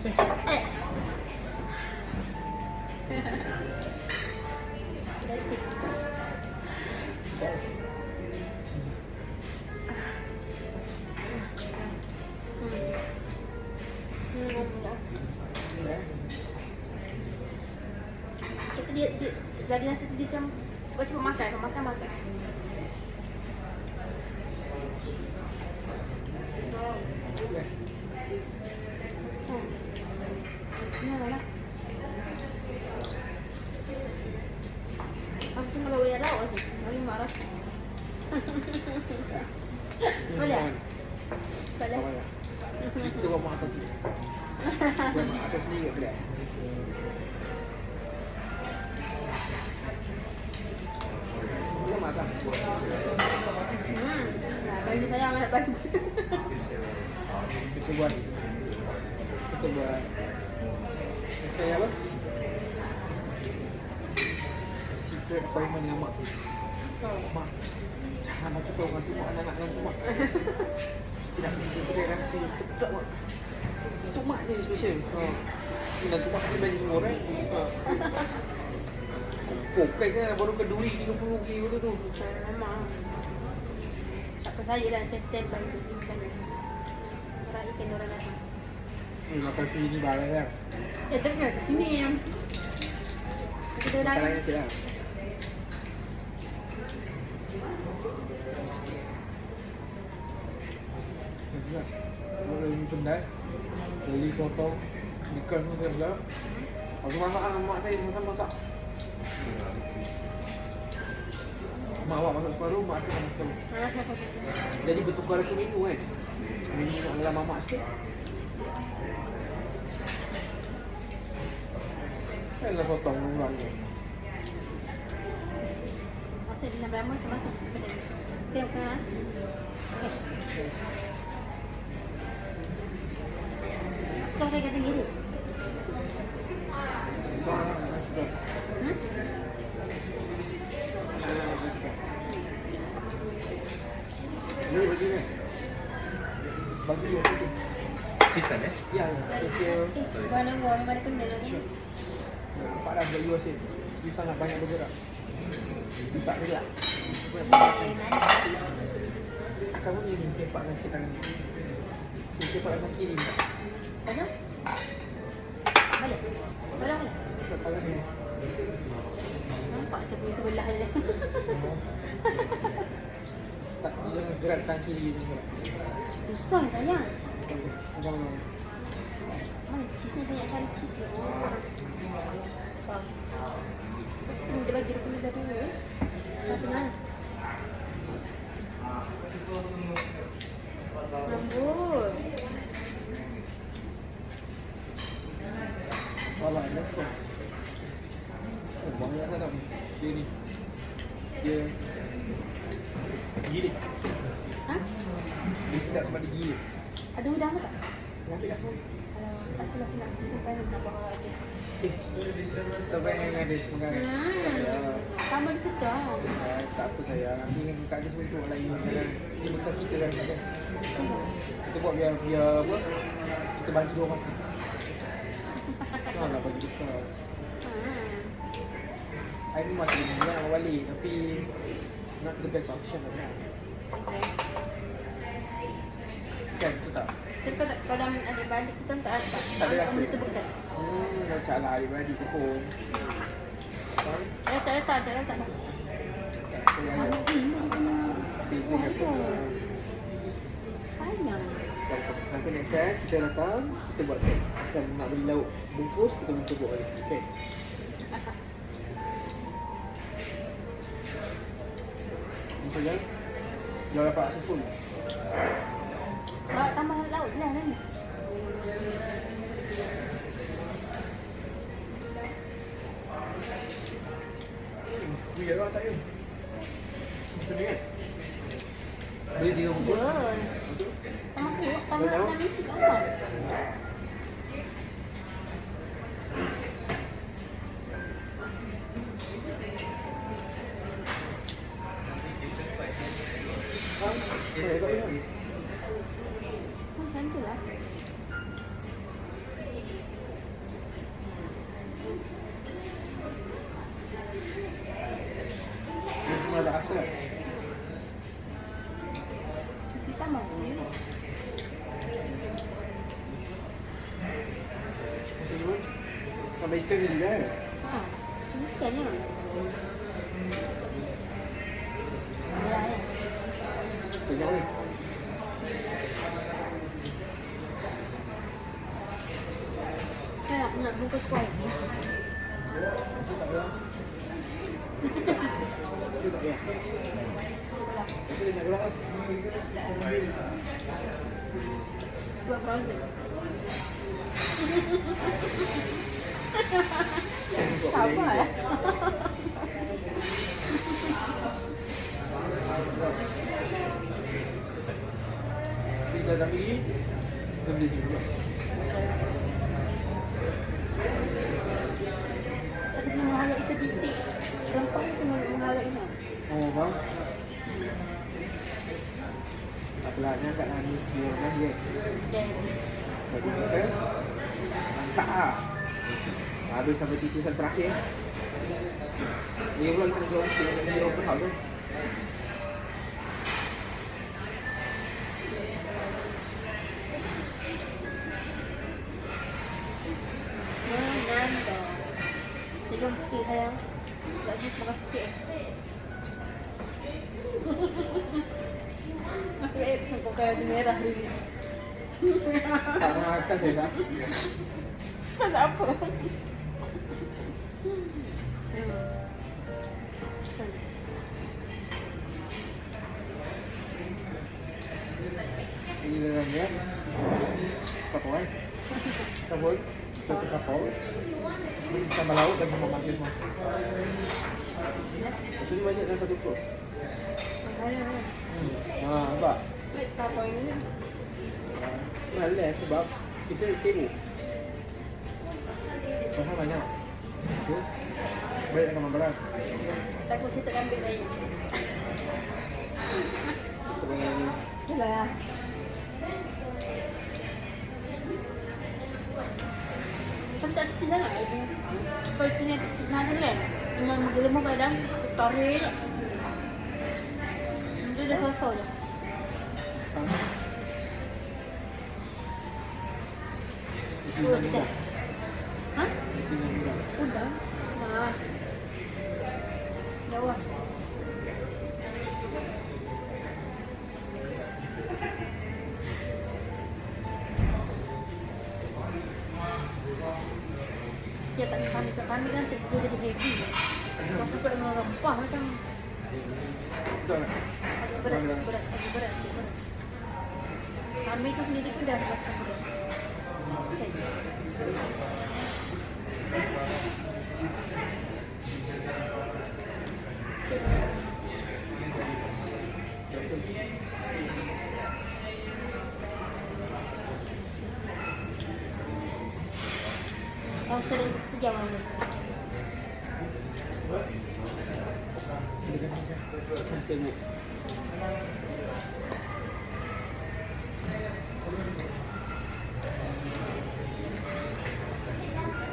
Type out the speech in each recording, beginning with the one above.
Eh. Dia lagi nasi tu dia macam makan. Mana? Aku tu kalau boleh rawat sih, lagi marah. Boleh? Boleh. Itu kamu atas ni. Kamu atas ni tak boleh. Dia makan. Baju saya sangat baju. Kita buat. Saya apa? Secret appointment dengan mak. Mak, jangan bagi tahu kasih mak anak-anak dengan tu mak. Kita rasa sedap mak. Untuk mak ni special. Dan tu mak bagi semua orang. Pokai saya baru keduri 30 kilo tu. Memang. Tak percaya lah saya stand by untuk simpan. Orang ikan orang datang. Makan sini barang kan. Tapi kat sini yang kita dah. Makan lain nanti lah. Kalau ini pedas, beli sotong, ikan semua saya belah. Aku masak dengan mak saya, masak. Mak awak masak separuh, mak saya masak separuh. Jadi bertukar rasa menu kan. Menu nak dalam mamak sikit. Janganlah sotong orangnya. Masa dia nak lama sama tu. Dia bukan nasi. Suka pakai kata gini. Ni bagi ni. Bagi dia tu. Sisa eh? Ya, dia. Mana buang, mana kena lah. Nampak dah buat you asyik. You sangat banyak bergerak. You tak gelak. Kamu ni kepakkan sikit tangan. You kepak tangan kiri. Ada? Boleh? Boleh? Kepak tangan ni. Nampak saya punya sebelah je. Tak, jangan gerak tangan kiri je. Susah sayang. Jangan. Mana cheese ni banyak cari cheese ni. Faham. Dia bagi dia punya dah dulu eh. Tapi mana? Lembut. Salah ni apa? Oh, banyak sangat ni. Dia ni. Dia giling. Ha? Dia sedap sebab dia giling. Ada udang ke tak? Nanti kat semua. Kalau tak pula saya nak simpan nak bawa lagi. Terbaik yang ada semangat. Sama dia sedap. Tak apa sayang. Nanti kan kat ada sebentuk lain. Ini bekas kita kan. Kita buat biar apa? Kita bagi dua masa. Janganlah bagi bekas. I ni masih nak balik tapi nak the best option lah kan. Kan tu tak? Tapi kalau dah ada balik kita tak ada. Tak ada rasa. Kita bekas. Macam lah adik-beradik ke pun. Tak ada. Mana ni? Beza kata. Sayang. Nanti next time kita datang, kita buat set. Macam nak beli lauk bungkus, kita bungkus buat balik. Okay? Misalnya, jual dapat rasa full. Tambah lauk je lah ni. Biar orang tak ya? Macam ni kan? Beli 3 bungkus. Ya. Tambah misi kat rumah. Macam tu lah. kan? Isi tambah ni. Macam tu. Tambah ikan ni juga kan? Ha, ikannya. Ya, ya. Banyak ni. Saya nak bungkus kuah. Masih tak payah. Itu tak payah. Itu dia nak gerak lah. Buat frozen. Apa ya? Kita dah pergi. Kita beli ni pula. Tak sebelum menghargai setitik. Rempah tu menghargainya. Oh, bang. Apalah, ni angkat ni semua kan dia. Dan Bagi kita. Mantap lah. Habis sampai titisan terakhir. Dia pula kita nak jual sikit. Kita jual open house tu. menanda. Tolong sikit sayang. Tak jus makan sikit. Masuk air kau kayak merah ni. Tak makan dia tak. Tak apa. Ini dalam dia. Kapau kan? Kapau. Satu kapau. Ini tambah lauk dan tambah makan masuk. Maksudnya banyak dalam satu pot. Makanya. Nampak? Wait, kapau ini. Malas sebab kita sibuk. Pasal banyak. Tu. Baik nak makan berat. Takut saya tak ambil lagi. Kita banyak ni. Yalah ya. Tapi tak sedih sangat itu. Kalau sini sebenarnya kan, memang gelembung kadang tarik. Itu dah sosok je. Udah. Hah? Udah. Nah. Jauh. Ya tak kami kan dia jadi heavy. Kalau kita dengan rempah macam Betul. berat sih. Kami tu sendiri pun dah macam berat. Kau sering kerja mana? Sibuk.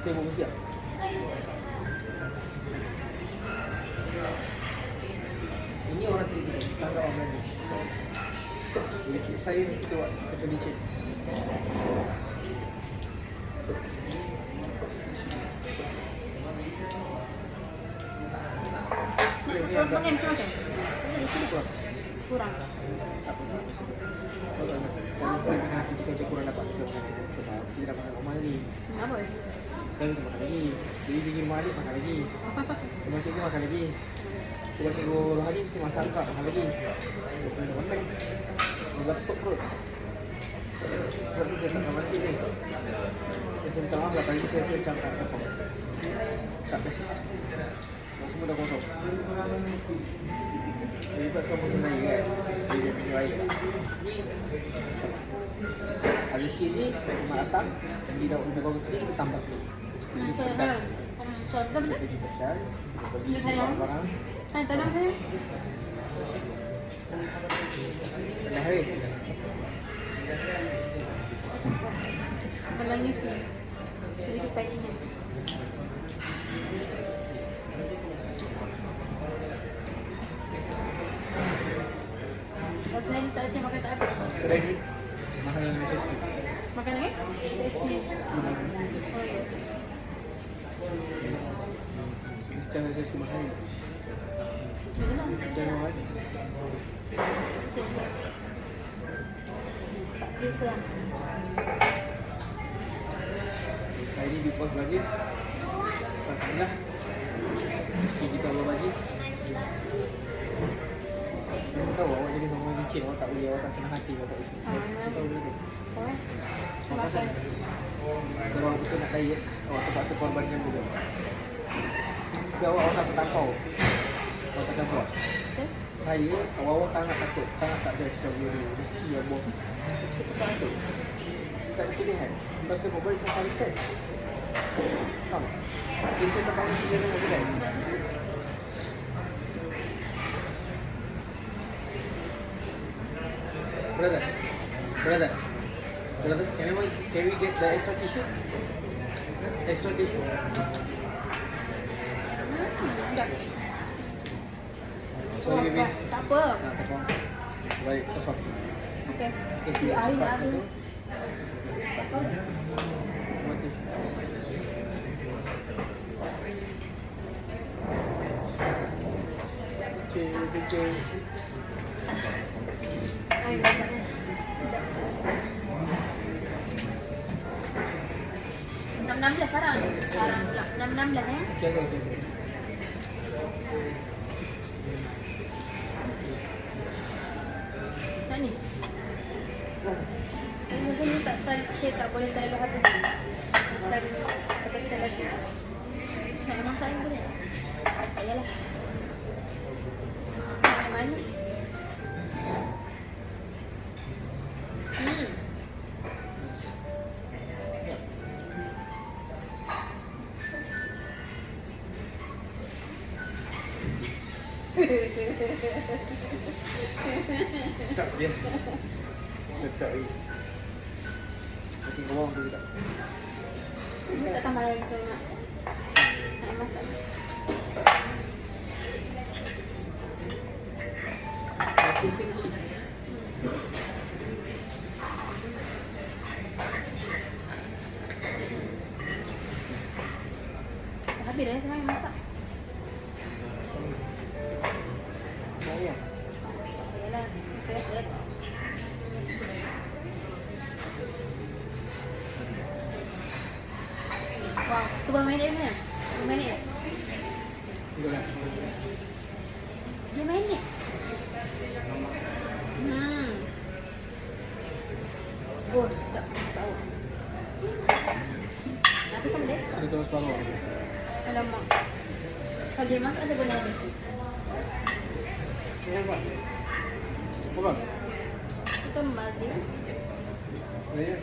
Sibuk siap. Ini orang terima, tangga orang lain. Jadi saya ni kita buat kita licin. Kau pakai macam mana? Di sini Kurang. kurang. Tak apa. Kalau kita kerja kurang dapat kita makan sebab kita dah makan rumah ni. Apa? Sekarang kita makan lagi. Jadi pergi rumah adik makan lagi. Rumah cikgu makan lagi. Rumah cikgu Rohani mesti masak juga makan lagi. Dia pun dah makan. Dia letup perut. Sebab tu saya tak nak makan ni. Saya minta maaf lah pagi saya cakap apa. Tak best. Semua dah kosong. Jadi lepas kamu kena air kan. Dia minum air lah. Ada sikit ni, mak datang. Nanti dah kau kecil kita tambah sikit. Jadi pedas. Betul betul. Jadi pedas. Kita bagi Ya, sayang. barang. Hai, tolong saya. Dah hari. Kalau ngisi. Jadi depan ini. Kalau selain tak ada makan tak apa. Kedai duit. Makanan Malaysia sikit. Makan lagi? Cheese. Oh ya. Sekarang Malaysia sikit makan ni. Jangan. Jangan makan. Siap. Tak prefer. Hari ni big boss bagi. Alhamdulillah. Meski kita Allah bagi. Aku tahu awak jadi orang licin, awak tak boleh, awak tak senang hati awak tak isi. Aku tahu benda tu. Oh. Makan. Kalau awak betul nak diet, awak terpaksa korbankan dulu. Tapi awak tak tertangkau. Awak takkan buat. Betul? Saya, awak sangat takut, sangat tak best kalau dulu. Rezeki yang buat. Saya terpaksa. Saya tak ada pilihan. Lepas tu, boleh saya habiskan. Faham? Jadi saya tak tahu dia dengan kedai. Brother, can we get the extra tissue? Extra tissue? Sekejap. Sorry, baby. Tak apa. Tak apa. Baik, kosong. Okey. Okey, Air cepat ada. tu. Tak apa. Mati. Kecil. Air tak apa. 16 sekarang. Sekarang pula 16 ya. Okey. Tak ni. Masa ni saya tak boleh terlalu habis. Terlalu kata lagi. Nak masak ni boleh? Tak payahlah. Nak mana? Tak dia. Letak lagi. Nanti bawang tu tak. Tak tambah lagi tu nak masak. Kecil sikit kecil. Habis dah sekarang masak. Sayang. Yalah, biasa. Wow, tu berapa minit sebenarnya? 2 minit? Tengok lah. 2 minit? Oh, sedap. Tahu. Tapi kan dia? Sudah terus bawang. Alamak. Kalau dia masak, dia boleh habis. Ya, Pak. Apa? Itu kan mazir. Ya.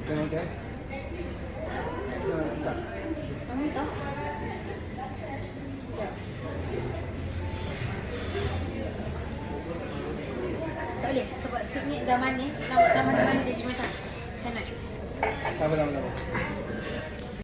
Jangan okey. Tak. Kamu tahu? Ya. Tak boleh. Sebab sini dah manis. Dah manis dia macam. Kan nak? Tak apa.